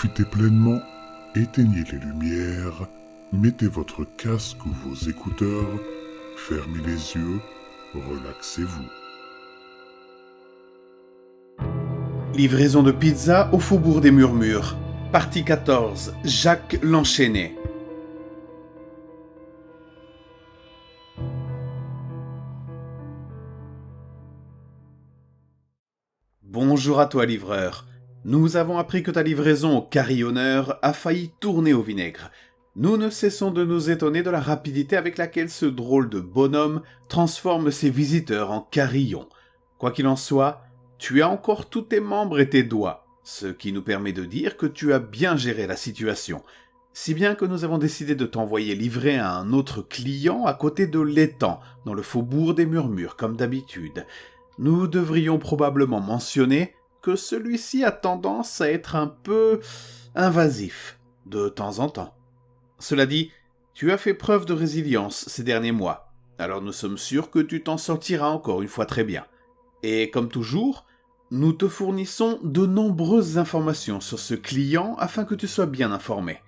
profitez pleinement, éteignez les lumières, mettez votre casque ou vos écouteurs, fermez les yeux, relaxez-vous. Livraison de pizza au Faubourg des Murmures. Partie 14. Jacques l'Enchaîné. Bonjour à toi, livreur. Nous avons appris que ta livraison au carillonneur a failli tourner au vinaigre. Nous ne cessons de nous étonner de la rapidité avec laquelle ce drôle de bonhomme transforme ses visiteurs en carillons. Quoi qu'il en soit, tu as encore tous tes membres et tes doigts, ce qui nous permet de dire que tu as bien géré la situation. Si bien que nous avons décidé de t'envoyer livrer à un autre client à côté de l'étang, dans le Faubourg des Murmures, comme d'habitude. Nous devrions probablement mentionner que celui-ci a tendance à être un peu invasif, de temps en temps. Cela dit, tu as fait preuve de résilience ces derniers mois, alors nous sommes sûrs que tu t'en sortiras encore une fois très bien. Et comme toujours, nous te fournissons de nombreuses informations sur ce client afin que tu sois bien informé.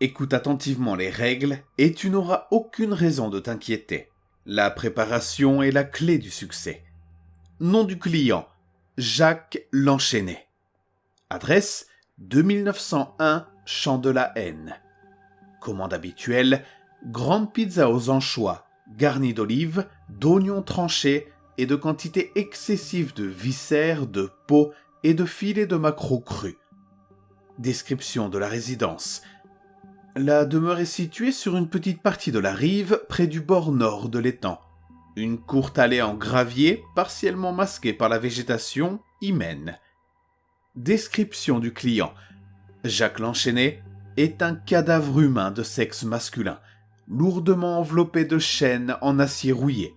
Écoute attentivement les règles et tu n'auras aucune raison de t'inquiéter. La préparation est la clé du succès. Nom du client, Jacques l'Enchaîné. Adresse, 2901 Champ de la Haine. Commande habituelle, grande pizza aux anchois, garnie d'olives, d'oignons tranchés et de quantité excessive de viscères, de peaux et de filets de maquereau crus. Description de la résidence. La demeure est située sur une petite partie de la rive, près du bord nord de l'étang. Une courte allée en gravier, partiellement masquée par la végétation, y mène. Description du client. Jacques l'Enchaîné est un cadavre humain de sexe masculin, lourdement enveloppé de chaînes en acier rouillé.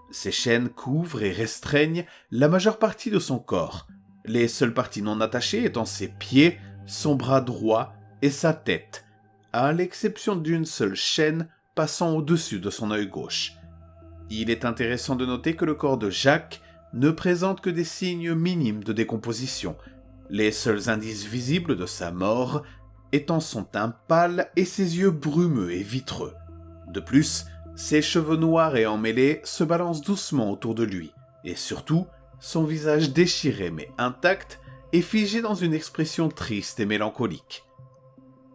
Ces chaînes couvrent et restreignent la majeure partie de son corps, les seules parties non attachées étant ses pieds, son bras droit et sa tête, à l'exception d'une seule chaîne passant au-dessus de son œil gauche. Il est intéressant de noter que le corps de Jacques ne présente que des signes minimes de décomposition, les seuls indices visibles de sa mort étant son teint pâle et ses yeux brumeux et vitreux. De plus, ses cheveux noirs et emmêlés se balancent doucement autour de lui, et surtout, son visage déchiré mais intact est figé dans une expression triste et mélancolique.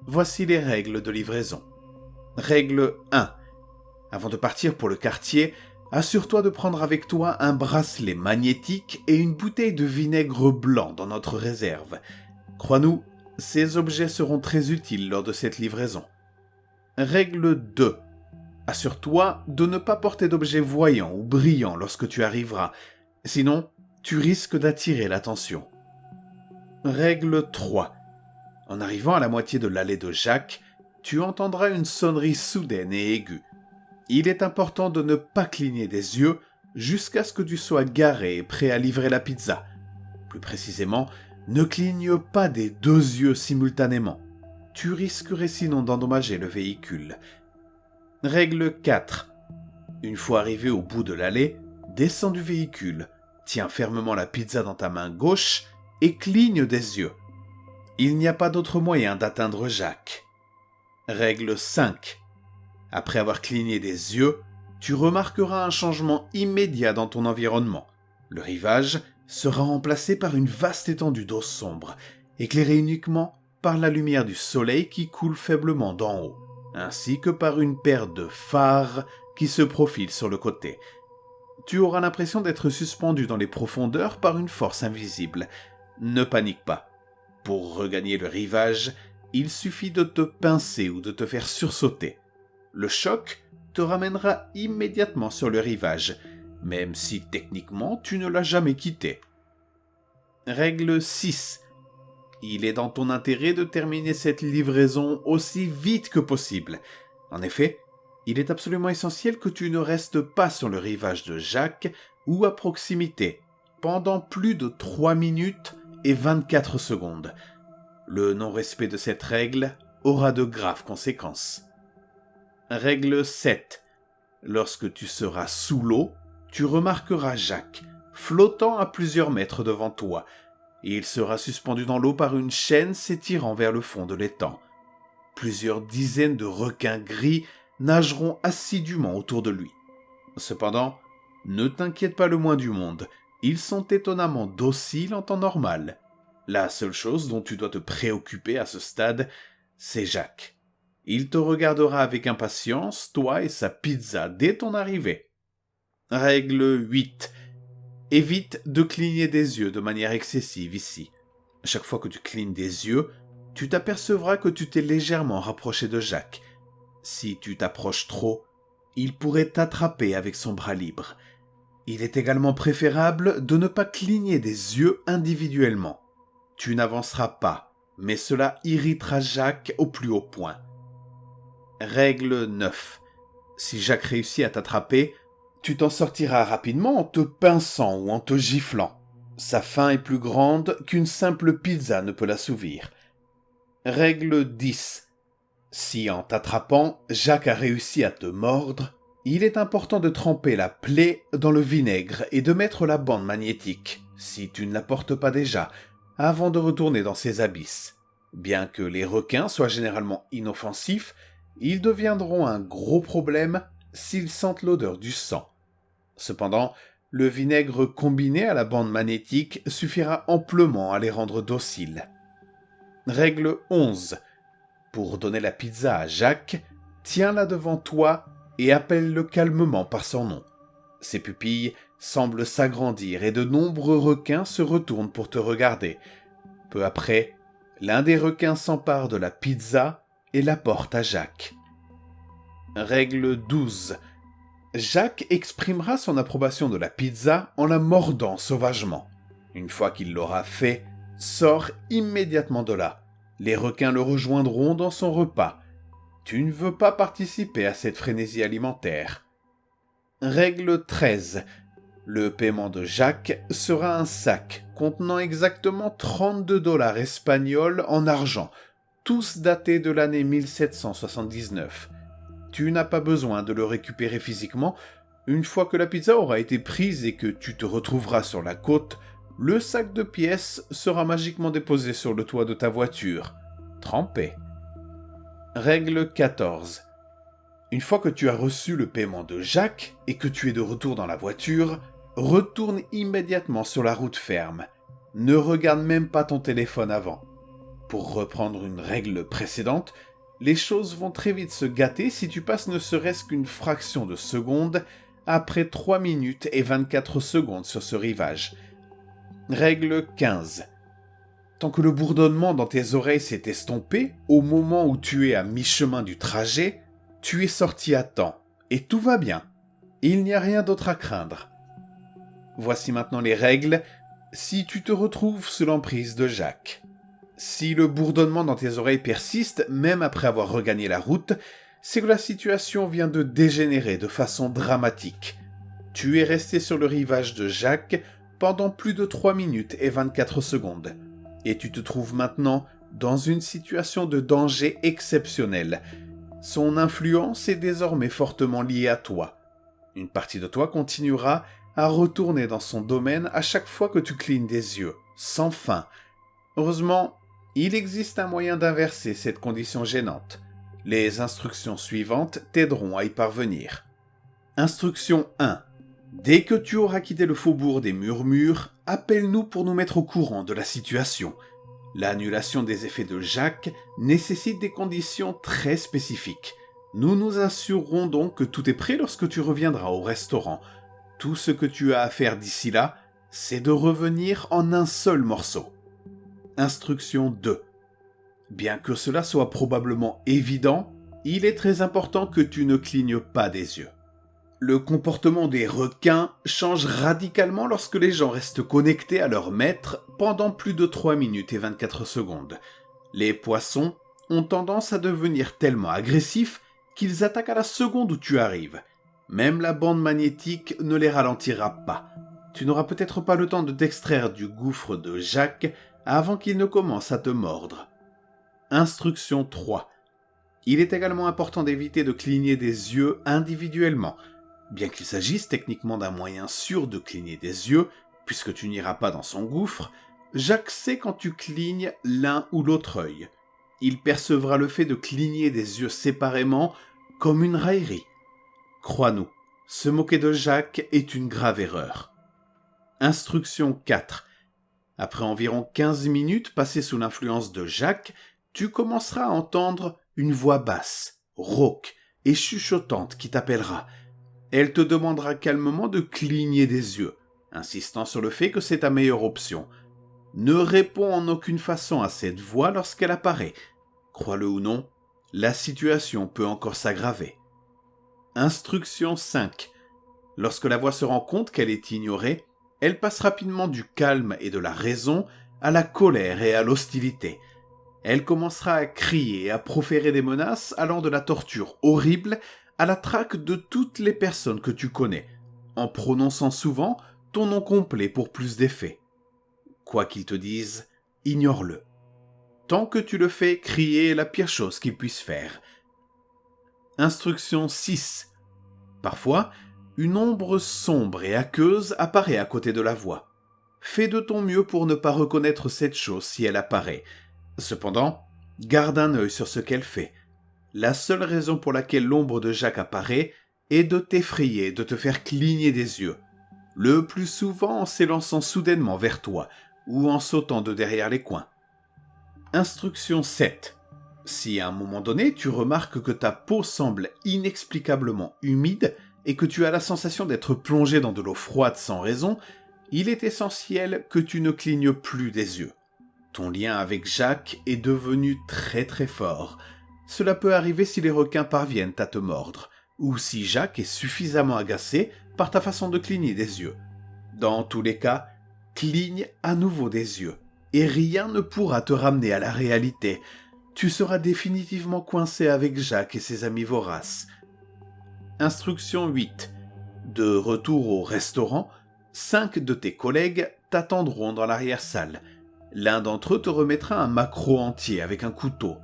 Voici les règles de livraison. Règle 1. Avant de partir pour le quartier, assure-toi de prendre avec toi un bracelet magnétique et une bouteille de vinaigre blanc dans notre réserve. Crois-nous, ces objets seront très utiles lors de cette livraison. Règle 2. Assure-toi de ne pas porter d'objets voyants ou brillants lorsque tu arriveras, sinon tu risques d'attirer l'attention. Règle 3. En arrivant à la moitié de l'allée de Jacques, tu entendras une sonnerie soudaine et aiguë. Il est important de ne pas cligner des yeux jusqu'à ce que tu sois garé et prêt à livrer la pizza. Plus précisément, ne cligne pas des deux yeux simultanément. Tu risquerais sinon d'endommager le véhicule. Règle 4. Une fois arrivé au bout de l'allée, descends du véhicule, tiens fermement la pizza dans ta main gauche et cligne des yeux. Il n'y a pas d'autre moyen d'atteindre Jacques. Règle 5. Après avoir cligné des yeux, tu remarqueras un changement immédiat dans ton environnement. Le rivage sera remplacé par une vaste étendue d'eau sombre, éclairée uniquement par la lumière du soleil qui coule faiblement d'en haut, ainsi que par une paire de phares qui se profilent sur le côté. Tu auras l'impression d'être suspendu dans les profondeurs par une force invisible. Ne panique pas. Pour regagner le rivage, il suffit de te pincer ou de te faire sursauter. Le choc te ramènera immédiatement sur le rivage, même si techniquement tu ne l'as jamais quitté. Règle 6. Il est dans ton intérêt de terminer cette livraison aussi vite que possible. En effet, il est absolument essentiel que tu ne restes pas sur le rivage de Jacques ou à proximité pendant plus de 3 minutes et 24 secondes. Le non-respect de cette règle aura de graves conséquences. Règle 7. Lorsque tu seras sous l'eau, tu remarqueras Jacques, flottant à plusieurs mètres devant toi. Il sera suspendu dans l'eau par une chaîne s'étirant vers le fond de l'étang. Plusieurs dizaines de requins gris nageront assidûment autour de lui. Cependant, ne t'inquiète pas le moins du monde, ils sont étonnamment dociles en temps normal. La seule chose dont tu dois te préoccuper à ce stade, c'est Jacques. Il te regardera avec impatience, toi et sa pizza, dès ton arrivée. Règle 8. Évite de cligner des yeux de manière excessive ici. Chaque fois que tu clignes des yeux, tu t'apercevras que tu t'es légèrement rapproché de Jacques. Si tu t'approches trop, il pourrait t'attraper avec son bras libre. Il est également préférable de ne pas cligner des yeux individuellement. Tu n'avanceras pas, mais cela irritera Jacques au plus haut point. Règle 9. Si Jacques réussit à t'attraper, tu t'en sortiras rapidement en te pinçant ou en te giflant. Sa faim est plus grande qu'une simple pizza ne peut l'assouvir. Règle 10. Si en t'attrapant, Jacques a réussi à te mordre, il est important de tremper la plaie dans le vinaigre et de mettre la bande magnétique, si tu ne la portes pas déjà, avant de retourner dans ces abysses. Bien que les requins soient généralement inoffensifs, ils deviendront un gros problème s'ils sentent l'odeur du sang. Cependant, le vinaigre combiné à la bande magnétique suffira amplement à les rendre dociles. Règle 11. Pour donner la pizza à Jacques, tiens-la devant toi et appelle-le calmement par son nom. Ses pupilles semblent s'agrandir et de nombreux requins se retournent pour te regarder. Peu après, l'un des requins s'empare de la pizza et la porte à Jacques. Règle 12. Jacques exprimera son approbation de la pizza en la mordant sauvagement. Une fois qu'il l'aura fait, sors immédiatement de là. Les requins le rejoindront dans son repas. Tu ne veux pas participer à cette frénésie alimentaire. Règle 13. Le paiement de Jacques sera un sac contenant exactement 32 $ espagnols en argent, tous datés de l'année 1779. Tu n'as pas besoin de le récupérer physiquement. Une fois que la pizza aura été prise et que tu te retrouveras sur la côte, le sac de pièces sera magiquement déposé sur le toit de ta voiture, trempé. Règle 14. Une fois que tu as reçu le paiement de Jacques et que tu es de retour dans la voiture, retourne immédiatement sur la route ferme. Ne regarde même pas ton téléphone avant. Pour reprendre une règle précédente, les choses vont très vite se gâter si tu passes ne serait-ce qu'une fraction de seconde après 3 minutes et 24 secondes sur ce rivage. Règle 15. Tant que le bourdonnement dans tes oreilles s'est estompé, au moment où tu es à mi-chemin du trajet, tu es sorti à temps, et tout va bien. Il n'y a rien d'autre à craindre. Voici maintenant les règles si tu te retrouves sous l'emprise de Jacques. Si le bourdonnement dans tes oreilles persiste, même après avoir regagné la route, c'est que la situation vient de dégénérer de façon dramatique. Tu es resté sur le rivage de Jacques pendant plus de 3 minutes et 24 secondes. Et tu te trouves maintenant dans une situation de danger exceptionnel. Son influence est désormais fortement liée à toi. Une partie de toi continuera à retourner dans son domaine à chaque fois que tu clignes des yeux, sans fin. Heureusement, il existe un moyen d'inverser cette condition gênante. Les instructions suivantes t'aideront à y parvenir. Instruction 1. Dès que tu auras quitté le faubourg des Murmures, appelle-nous pour nous mettre au courant de la situation. L'annulation des effets de Jacques nécessite des conditions très spécifiques. Nous nous assurerons donc que tout est prêt lorsque tu reviendras au restaurant. Tout ce que tu as à faire d'ici là, c'est de revenir en un seul morceau. Instruction 2. Bien que cela soit probablement évident, il est très important que tu ne clignes pas des yeux. Le comportement des requins change radicalement lorsque les gens restent connectés à leur maître pendant plus de 3 minutes et 24 secondes. Les poissons ont tendance à devenir tellement agressifs qu'ils attaquent à la seconde où tu arrives. Même la bande magnétique ne les ralentira pas. Tu n'auras peut-être pas le temps de t'extraire du gouffre de Jacques avant qu'il ne commence à te mordre. Instruction 3. Il est également important d'éviter de cligner des yeux individuellement. Bien qu'il s'agisse techniquement d'un moyen sûr de cligner des yeux, puisque tu n'iras pas dans son gouffre, Jacques sait quand tu clignes l'un ou l'autre œil. Il percevra le fait de cligner des yeux séparément comme une raillerie. Crois-nous, se moquer de Jacques est une grave erreur. Instruction 4. Après environ 15 minutes passées sous l'influence de Jacques, tu commenceras à entendre une voix basse, rauque et chuchotante qui t'appellera. Elle te demandera calmement de cligner des yeux, insistant sur le fait que c'est ta meilleure option. Ne réponds en aucune façon à cette voix lorsqu'elle apparaît. Crois-le ou non, la situation peut encore s'aggraver. Instruction 5. Lorsque la voix se rend compte qu'elle est ignorée, elle passe rapidement du calme et de la raison à la colère et à l'hostilité. Elle commencera à crier et à proférer des menaces allant de la torture horrible à la traque de toutes les personnes que tu connais, en prononçant souvent ton nom complet pour plus d'effet. Quoi qu'il te dise, ignore-le. Tant que tu le fais, crier est la pire chose qu'il puisse faire. Instruction 6. Parfois, une ombre sombre et aqueuse apparaît à côté de la voix. Fais de ton mieux pour ne pas reconnaître cette chose si elle apparaît. Cependant, garde un œil sur ce qu'elle fait. La seule raison pour laquelle l'ombre de Jacques apparaît est de t'effrayer, de te faire cligner des yeux. Le plus souvent en s'élançant soudainement vers toi ou en sautant de derrière les coins. Instruction 7. Si à un moment donné tu remarques que ta peau semble inexplicablement humide et que tu as la sensation d'être plongé dans de l'eau froide sans raison, il est essentiel que tu ne clignes plus des yeux. Ton lien avec Jacques est devenu très très fort. Cela peut arriver si les requins parviennent à te mordre, ou si Jacques est suffisamment agacé par ta façon de cligner des yeux. Dans tous les cas, cligne à nouveau des yeux, et rien ne pourra te ramener à la réalité. Tu seras définitivement coincé avec Jacques et ses amis voraces. Instruction 8. De retour au restaurant, 5 de tes collègues t'attendront dans l'arrière-salle. L'un d'entre eux te remettra un maquereau entier avec un couteau.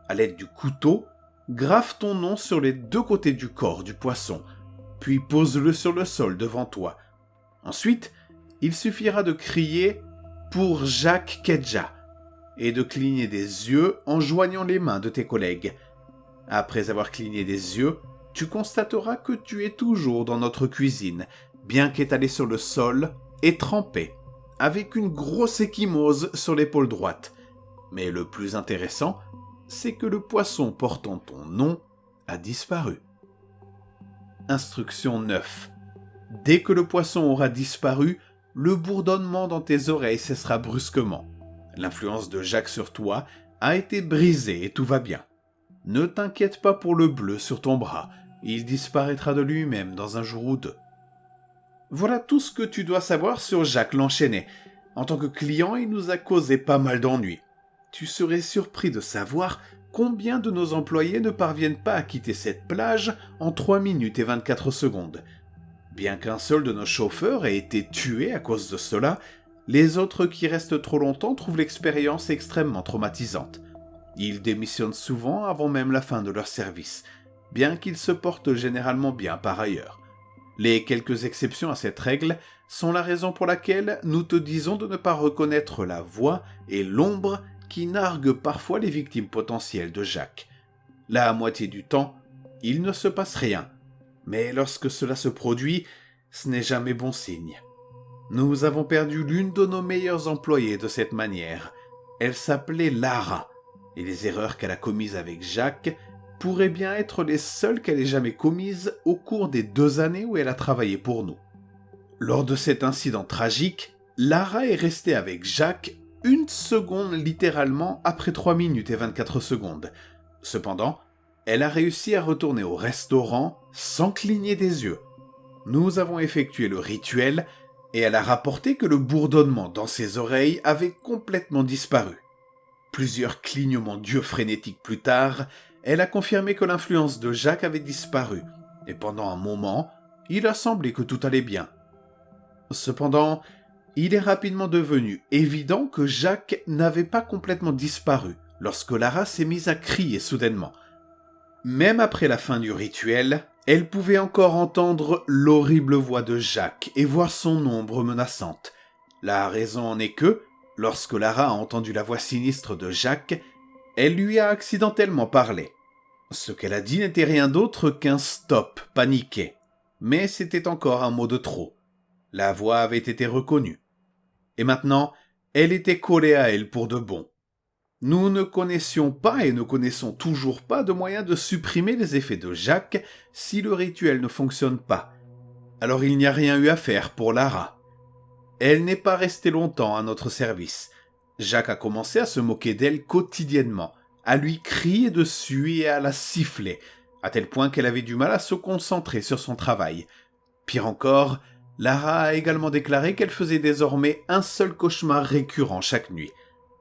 À l'aide du couteau, grave ton nom sur les 2 côtés du corps du poisson, puis pose-le sur le sol devant toi. Ensuite, il suffira de crier « Pour Jacques Kedja » et de cligner des yeux en joignant les mains de tes collègues. Après avoir cligné des yeux, tu constateras que tu es toujours dans notre cuisine, bien qu'étalé sur le sol et trempé, avec une grosse échymose sur l'épaule droite. Mais le plus intéressant, c'est que le poisson portant ton nom a disparu. Instruction 9. Dès que le poisson aura disparu, le bourdonnement dans tes oreilles cessera brusquement. L'influence de Jacques sur toi a été brisée et tout va bien. Ne t'inquiète pas pour le bleu sur ton bras, il disparaîtra de lui-même dans un jour ou 2. Voilà tout ce que tu dois savoir sur Jacques l'Enchaîné. En tant que client, il nous a causé pas mal d'ennuis. Tu serais surpris de savoir combien de nos employés ne parviennent pas à quitter cette plage en 3 minutes et 24 secondes. Bien qu'un seul de nos chauffeurs ait été tué à cause de cela, les autres qui restent trop longtemps trouvent l'expérience extrêmement traumatisante. Ils démissionnent souvent avant même la fin de leur service, bien qu'ils se portent généralement bien par ailleurs. Les quelques exceptions à cette règle sont la raison pour laquelle nous te disons de ne pas reconnaître la voix et l'ombre qui narguent parfois les victimes potentielles de Jacques. La moitié du temps, il ne se passe rien, mais lorsque cela se produit, ce n'est jamais bon signe. Nous avons perdu l'une de nos meilleures employées de cette manière. Elle s'appelait Lara, et les erreurs qu'elle a commises avec Jacques pourraient bien être les seules qu'elle ait jamais commises au cours des 2 années où elle a travaillé pour nous. Lors de cet incident tragique, Lara est restée avec Jacques 1 seconde littéralement après 3 minutes et 24 secondes. Cependant, elle a réussi à retourner au restaurant sans cligner des yeux. Nous avons effectué le rituel et elle a rapporté que le bourdonnement dans ses oreilles avait complètement disparu. Plusieurs clignements d'yeux frénétiques plus tard, elle a confirmé que l'influence de Jacques avait disparu, et pendant un moment, il a semblé que tout allait bien. Cependant, il est rapidement devenu évident que Jacques n'avait pas complètement disparu lorsque Lara s'est mise à crier soudainement. Même après la fin du rituel, elle pouvait encore entendre l'horrible voix de Jacques et voir son ombre menaçante. La raison en est que, Lorsque Lara a entendu la voix sinistre de Jacques, elle lui a accidentellement parlé. Ce qu'elle a dit n'était rien d'autre qu'un stop paniqué. Mais c'était encore un mot de trop. La voix avait été reconnue. Et maintenant, elle était collée à elle pour de bon. Nous ne connaissions pas et ne connaissons toujours pas de moyen de supprimer les effets de Jacques si le rituel ne fonctionne pas. Alors il n'y a rien eu à faire pour Lara. Elle n'est pas restée longtemps à notre service. Jacques a commencé à se moquer d'elle quotidiennement, à lui crier dessus et à la siffler, à tel point qu'elle avait du mal à se concentrer sur son travail. Pire encore, Lara a également déclaré qu'elle faisait désormais un seul cauchemar récurrent chaque nuit.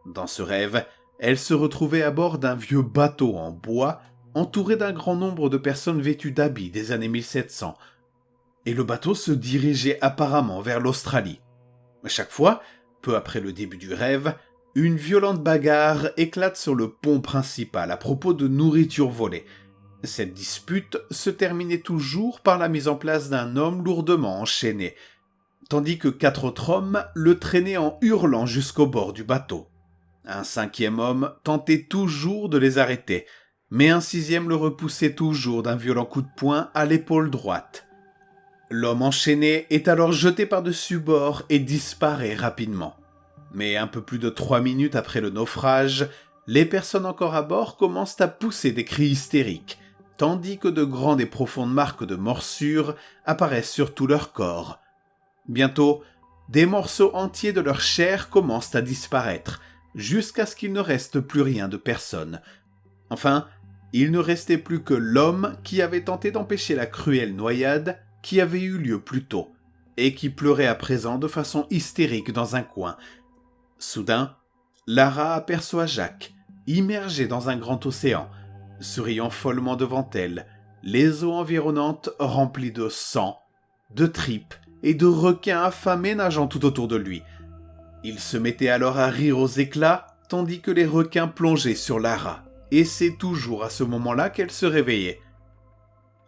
Dans ce rêve, elle se retrouvait à bord d'un vieux bateau en bois, entouré d'un grand nombre de personnes vêtues d'habits des années 1700. Et le bateau se dirigeait apparemment vers l'Australie. Chaque fois, peu après le début du rêve, une violente bagarre éclate sur le pont principal à propos de nourriture volée. Cette dispute se terminait toujours par la mise en place d'un homme lourdement enchaîné, tandis que 4 autres hommes le traînaient en hurlant jusqu'au bord du bateau. Un 5e homme tentait toujours de les arrêter, mais un 6e le repoussait toujours d'un violent coup de poing à l'épaule droite. L'homme enchaîné est alors jeté par-dessus bord et disparaît rapidement. Mais un peu plus de 3 minutes après le naufrage, les personnes encore à bord commencent à pousser des cris hystériques, tandis que de grandes et profondes marques de morsures apparaissent sur tout leur corps. Bientôt, des morceaux entiers de leur chair commencent à disparaître, jusqu'à ce qu'il ne reste plus rien de personne. Enfin, il ne restait plus que l'homme qui avait tenté d'empêcher la cruelle noyade qui avait eu lieu plus tôt, et qui pleurait à présent de façon hystérique dans un coin. Soudain, Lara aperçoit Jacques, immergé dans un grand océan, souriant follement devant elle, les eaux environnantes remplies de sang, de tripes et de requins affamés nageant tout autour de lui. Il se mettait alors à rire aux éclats, tandis que les requins plongeaient sur Lara, et c'est toujours à ce moment-là qu'elle se réveillait.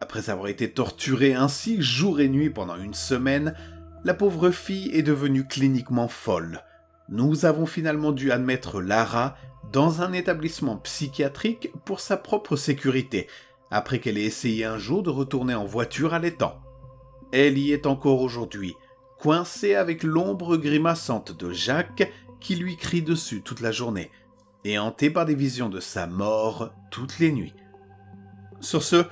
Après avoir été torturée ainsi jour et nuit pendant une semaine, la pauvre fille est devenue cliniquement folle. Nous avons finalement dû admettre Lara dans un établissement psychiatrique pour sa propre sécurité, après qu'elle ait essayé un jour de retourner en voiture à l'étang. Elle y est encore aujourd'hui, coincée avec l'ombre grimaçante de Jacques qui lui crie dessus toute la journée, et hantée par des visions de sa mort toutes les nuits. Sur ce,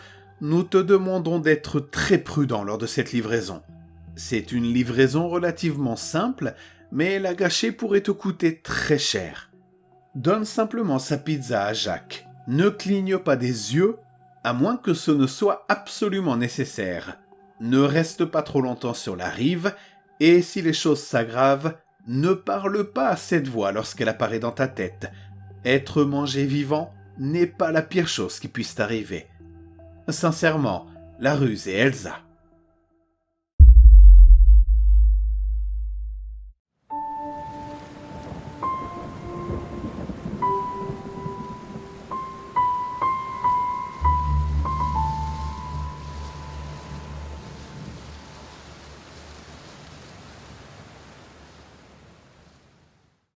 nous te demandons d'être très prudent lors de cette livraison. C'est une livraison relativement simple, mais la gâcher pourrait te coûter très cher. Donne simplement sa pizza à Jacques. Ne cligne pas des yeux, à moins que ce ne soit absolument nécessaire. Ne reste pas trop longtemps sur la rive, et si les choses s'aggravent, ne parle pas à cette voix lorsqu'elle apparaît dans ta tête. Être mangé vivant n'est pas la pire chose qui puisse t'arriver. Sincèrement, la ruse et Elsa.